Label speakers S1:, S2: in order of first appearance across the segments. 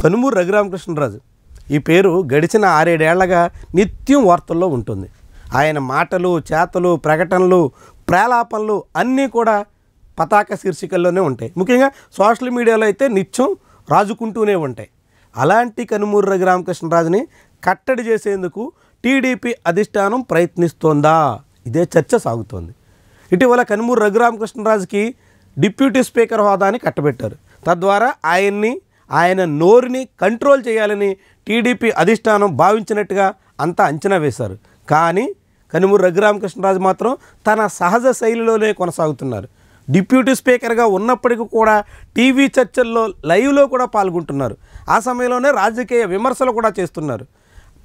S1: కనుమూరు రఘురామకృష్ణరాజు ఈ పేరు గడిచిన 6-7 ఏళ్లగా నిత్యం వార్తల్లో ఉంటుంది. ఆయన మాటలు, చేతలు, ప్రకటనలు, ప్రేలాపనలు అన్నీ కూడా పతాక శీర్షికల్లోనే ఉంటాయి. ముఖ్యంగా సోషల్ మీడియాలో అయితే నిత్యం రాజుకుంటూనే ఉంటాయి. అలాంటి కనుమూరు రఘురామకృష్ణరాజుని కట్టడి చేసేందుకు టీడీపీ అధిష్టానం ప్రయత్నిస్తోందా? ఇదే చర్చ సాగుతోంది. ఇటీవల కనుమూరు రఘురామకృష్ణరాజుకి డిప్యూటీ స్పీకర్ హోదాని కట్టబెట్టారు. తద్వారా ఆయన నోరుని కంట్రోల్ చేయాలని టీడీపీ అధిష్టానం భావించినట్టుగా అంతా అంచనా వేశారు. కానీ కనుమూరు రఘురామకృష్ణరాజు మాత్రం తన సహజ శైలిలోనే కొనసాగుతున్నారు. డిప్యూటీ స్పీకర్గా ఉన్నప్పటికీ కూడా టీవీ చర్చల్లో లైవ్లో కూడా పాల్గొంటున్నారు. ఆ సమయంలోనే రాజకీయ విమర్శలు కూడా చేస్తున్నారు,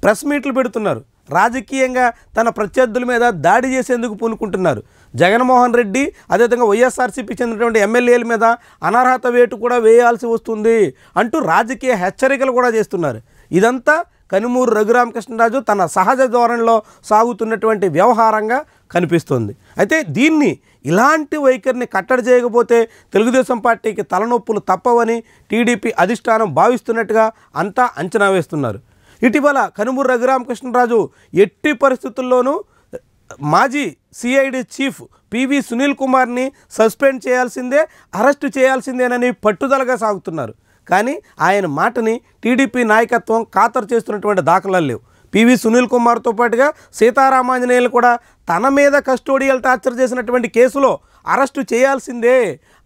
S1: ప్రెస్ మీట్లు పెడుతున్నారు, రాజకీయంగా తన ప్రత్యర్థుల మీద దాడి చేసేందుకు పూనుకుంటున్నారు. జగన్మోహన్ రెడ్డి అదేవిధంగా వైఎస్ఆర్సీపీ చెందినటువంటి ఎమ్మెల్యేల మీద అనర్హత వేటు కూడా వేయాల్సి వస్తుంది అంటూ రాజకీయ హెచ్చరికలు కూడా చేస్తున్నారు. ఇదంతా కనుమూరు రఘురామకృష్ణరాజు తన సహజ ధోరణిలో సాగుతున్నటువంటి వ్యవహారంగా కనిపిస్తుంది. అయితే ఇలాంటి వైఖరిని కట్టడి చేయకపోతే తెలుగుదేశం పార్టీకి తలనొప్పులు తప్పవని టీడీపీ అధిష్టానం భావిస్తున్నట్టుగా అంతా అంచనా వేస్తున్నారు. ఇటీవల కనుమూరు రఘురామకృష్ణరాజు ఎట్టి పరిస్థితుల్లోనూ మాజీ సిఐడి చీఫ్ పివి సునీల్ కుమార్ని సస్పెండ్ చేయాల్సిందే, అరెస్టు చేయాల్సిందేనని పట్టుదలగా సాగుతున్నారు. కానీ ఆయన మాటని టీడీపీ నాయకత్వం ఖాతరు చేస్తున్నటువంటి దాఖలాలు లేవు. పివి సునీల్ కుమార్తో పాటుగా సీతారామాంజనేయులు కూడా తన మీద కస్టోడియల్ టార్చర్ చేసినటువంటి కేసులో అరెస్టు చేయాల్సిందే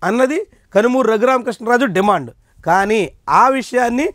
S1: అన్నది కనుమూరు రఘురామకృష్ణరాజు డిమాండ్. కానీ ఆ విషయాన్ని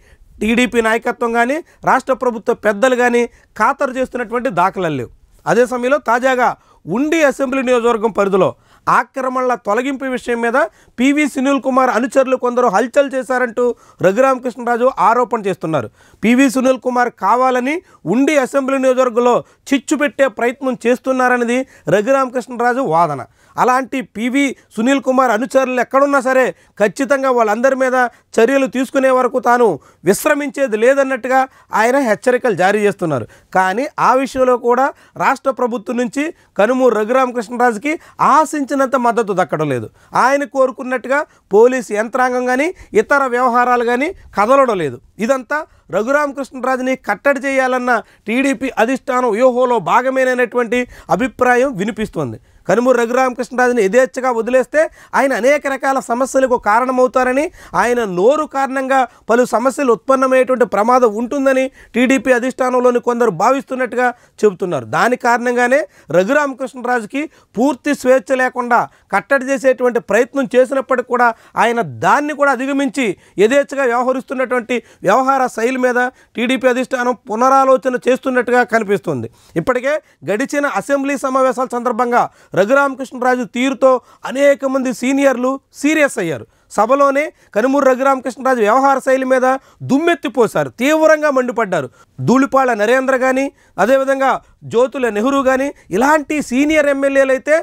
S1: టీడీపీ నాయకత్వం కానీ రాష్ట్ర ప్రభుత్వ పెద్దలు కానీ ఖాతరు చేస్తున్నటువంటి దాఖలాలు లేవు. అదే సమయంలో తాజాగా ఉండి అసెంబ్లీ నియోజకవర్గం పరిధిలో ఆక్రమణల తొలగింపు విషయం మీద పివి సునీల్ కుమార్ అనుచరులు కొందరు హల్చల్ చేశారంటూ రఘురామకృష్ణరాజు ఆరోపణ చేస్తున్నారు. పివి సునీల్ కుమార్ కావాలని ఉండి అసెంబ్లీ నియోజకవర్గంలో చిచ్చు పెట్టే ప్రయత్నం చేస్తున్నారనేది రఘురామకృష్ణరాజు వాదన. అలాంటి పివి సునీల్ కుమార్ అనుచరులు ఎక్కడున్నా సరే ఖచ్చితంగా వాళ్ళందరి మీద చర్యలు తీసుకునే వరకు తాను విశ్రమించేది లేదన్నట్టుగా ఆయన హెచ్చరికలు జారీ చేస్తున్నారు. కానీ ఆ విషయంలో కూడా రాష్ట్ర ప్రభుత్వం నుంచి కనుమూరు రఘురామకృష్ణరాజుకి ఆశించినంత మద్దతు దక్కడం లేదు. ఆయన కోరుకున్నట్టుగా పోలీసు యంత్రాంగం కానీ ఇతర వ్యవహారాలు కానీ కదలడం లేదు. ఇదంతా రఘురామకృష్ణరాజుని కట్టడి చేయాలన్న టీడీపీ అధిష్టానం వ్యూహంలో భాగమేననేటువంటి అభిప్రాయం వినిపిస్తోంది. కనుమూరు రఘురామకృష్ణరాజుని యథేచ్ఛగా వదిలేస్తే ఆయన అనేక రకాల సమస్యలకు కారణమవుతారని, ఆయన నోరు కారణంగా పలు సమస్యలు ఉత్పన్నమయ్యేటువంటి ప్రమాదం ఉంటుందని టీడీపీ అధిష్టానంలోని కొందరు భావిస్తున్నట్టుగా చెబుతున్నారు. దాని కారణంగానే రఘురామకృష్ణరాజుకి పూర్తి స్వేచ్ఛ లేకుండా కట్టడి చేసేటువంటి ప్రయత్నం చేసినప్పటికీ కూడా ఆయన దాన్ని కూడా అధిగమించి యథేచ్ఛగా వ్యవహరిస్తున్నటువంటి వ్యవహార శైలి మీద టీడీపీ అధిష్టానం పునరాలోచన చేస్తున్నట్టుగా కనిపిస్తుంది. ఇప్పటికే గడిచిన అసెంబ్లీ సమావేశాల సందర్భంగా రఘురామకృష్ణరాజు తీరుతో అనేక మంది సీనియర్లు సీరియస్ అయ్యారు. సభలోనే కనుమూరు రఘురామకృష్ణరాజు వ్యవహార శైలి మీద దుమ్మెత్తిపోశారు, తీవ్రంగా మండిపడ్డారు. ధూళిపాళ నరేంద్ర కానీ అదేవిధంగా జ్యోతుల నెహ్రూ కానీ ఇలాంటి సీనియర్ ఎమ్మెల్యేలు అయితే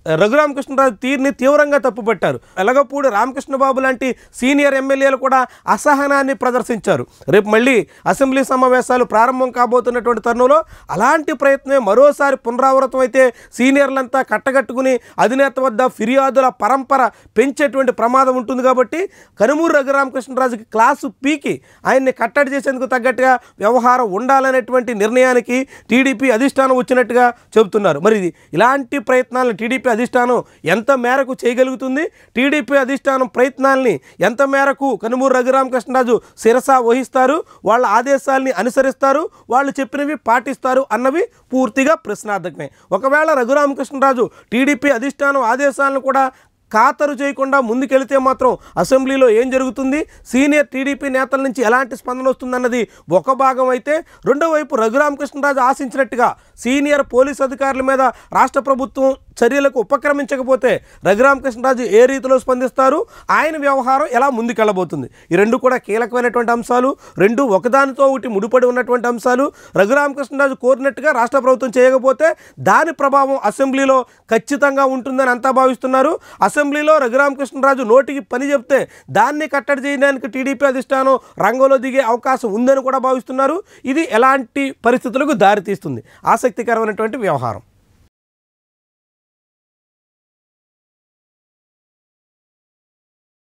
S1: రఘురామకృష్ణరాజు తీరుని తీవ్రంగా తప్పుపట్టారు. వెలగపూడి రామకృష్ణబాబు లాంటి సీనియర్ ఎమ్మెల్యేలు కూడా అసహనాన్ని ప్రదర్శించారు. రేపు మళ్ళీ అసెంబ్లీ సమావేశాలు ప్రారంభం కాబోతున్నటువంటి తరుణంలో అలాంటి ప్రయత్నమే మరోసారి పునరావృతం అయితే సీనియర్లంతా కట్టగట్టుకుని అధినేత వద్ద ఫిర్యాదుల పరంపర పెంచేటువంటి ప్రమాదం ఉంటుంది. కాబట్టి కనుమూరు రఘురామకృష్ణరాజుకి క్లాసు పీకి ఆయన్ని కట్టడి చేసేందుకు తగ్గట్టుగా వ్యవహారం ఉండాలనేటువంటి నిర్ణయానికి టీడీపీ అధిష్టానం వచ్చినట్టుగా చెబుతున్నారు. మరి ఇలాంటి ప్రయత్నాలను టీడీపీ అధిష్టానం ఎంత మేరకు చేయగలుగుతుంది? టీడీపీ అధిష్టానం ప్రయత్నాల్ని ఎంత మేరకు కనుమూరు రఘురామకృష్ణరాజు శిరస వహిస్తారు, వాళ్ళ ఆదేశాలని అనుసరిస్తారు, వాళ్ళు చెప్పినవి పాటిస్తారు అన్నవి పూర్తిగా ప్రశ్నార్థకమే. ఒకవేళ రఘురామకృష్ణరాజు టీడీపీ అధిష్టానం ఆదేశాలను కూడా ఖాతరు చేయకుండా ముందుకెళితే మాత్రం అసెంబ్లీలో ఏం జరుగుతుంది, సీనియర్ టీడీపీ నేతల నుంచి ఎలాంటి స్పందన వస్తుందన్నది ఒక భాగం అయితే, రెండో వైపు రఘురామకృష్ణరాజు ఆశించినట్టుగా సీనియర్ పోలీస్ అధికారుల మీద రాష్ట్ర ప్రభుత్వం చర్యలకు ఉపక్రమించకపోతే రఘురామకృష్ణరాజు ఏ రీతిలో స్పందిస్తారు, ఆయన వ్యవహారం ఎలా ముందుకెళ్ళబోతుంది? ఈ రెండు కూడా కీలకమైనటువంటి అంశాలు, రెండు ఒకదానితో ఒకటి ముడిపడి ఉన్నటువంటి అంశాలు. రఘురామకృష్ణరాజు కోరినట్టుగా రాష్ట్ర ప్రభుత్వం చేయకపోతే దాని ప్రభావం అసెంబ్లీలో ఖచ్చితంగా ఉంటుందని అంతా భావిస్తున్నారు. అసెంబ్లీలో రఘురామకృష్ణరాజు నోటికి పని చెప్తే దాన్ని కట్టడి చేయడానికి టీడీపీ అధిష్టానం రంగంలో దిగే అవకాశం ఉందని కూడా భావిస్తున్నారు. ఇది ఎలాంటి పరిస్థితులకు దారితీస్తుంది? ఆసక్తికరమైనటువంటి వ్యవహారం.